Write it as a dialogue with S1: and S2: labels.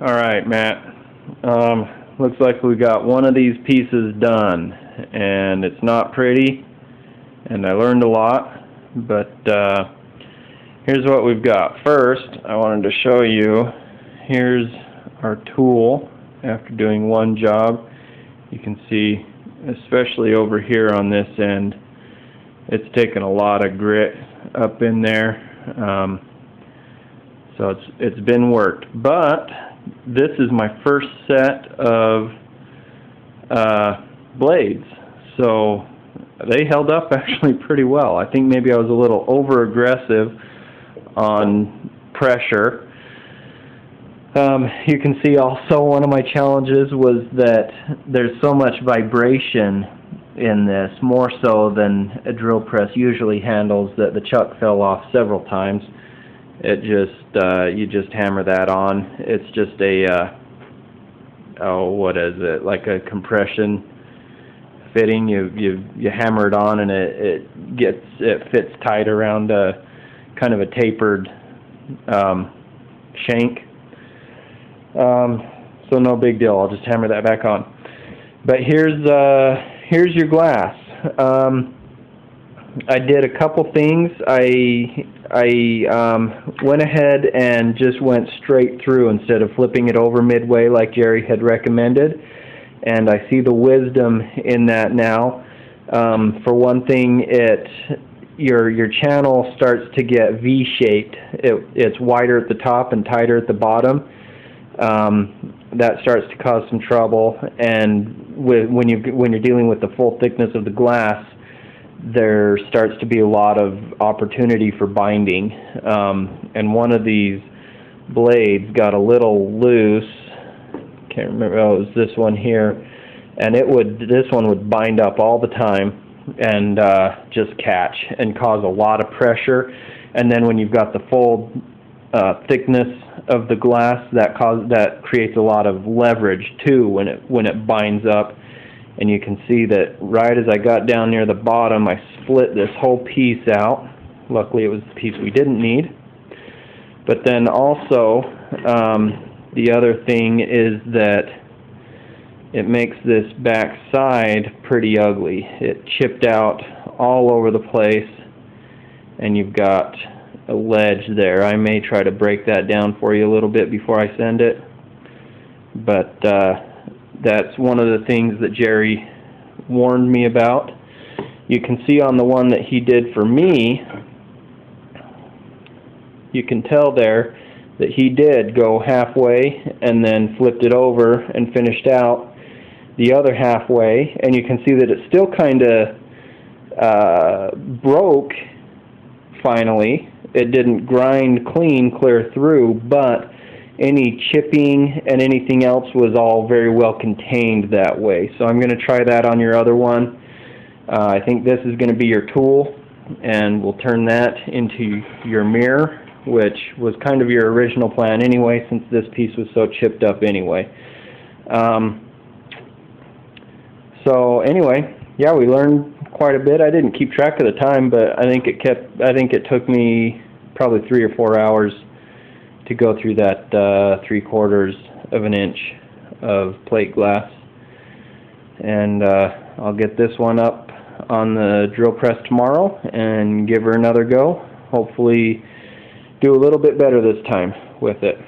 S1: Alright, Matt. Looks like we got one of these pieces done, and it's not pretty, and I learned a lot, but here's what we've got. First, I wanted to show you, here's our tool after doing one job. You can see, especially over here on this end, it's taken a lot of grit up in there, so it's been worked. But this is my first set of blades, so they held up actually pretty well. I think maybe I was a little over aggressive on pressure. You can see also one of my challenges was that there's so much vibration in this, more so than a drill press usually handles, that the chuck fell off several times. It just you just hammer that on. It's just a what is it, like a compression fitting. You hammer it on, and it fits tight around a kind of a tapered shank. So no big deal. I'll just hammer that back on. But here's your glass. I did a couple things. I went ahead and just went straight through instead of flipping it over midway like Jerry had recommended, and I see the wisdom in that now. For one thing, your channel starts to get V-shaped. It's wider at the top and tighter at the bottom. That starts to cause some trouble, and when you're dealing with the full thickness of the glass, there starts to be a lot of opportunity for binding. And one of these blades got a little loose. Can't remember. Oh, it was this one here, and this one would bind up all the time and just catch and cause a lot of pressure. And then when you've got the full thickness of the glass, that creates a lot of leverage too when it binds up. And you can see that right as I got down near the bottom, I split this whole piece out. Luckily it was the piece we didn't need. But then also, the other thing is that it makes this back side pretty ugly. It chipped out all over the place, and you've got a ledge there. I may try to break that down for you a little bit before I send it. But that's one of the things that Jerry warned me about. You can see on the one that he did for me, you can tell there that he did go halfway and then flipped it over and finished out the other halfway, and you can see that it still kind of broke finally. It didn't grind clear through, but any chipping and anything else was all very well contained that way. So I'm going to try that on your other one. I think this is going to be your tool, and we'll turn that into your mirror, which was kind of your original plan anyway, since this piece was so chipped up anyway. So anyway, yeah, we learned quite a bit. I didn't keep track of the time, but I think it took me probably 3 or 4 hours to go through that 3/4 of an inch of plate glass. And I'll get this one up on the drill press tomorrow and give her another go. Hopefully do a little bit better this time with it.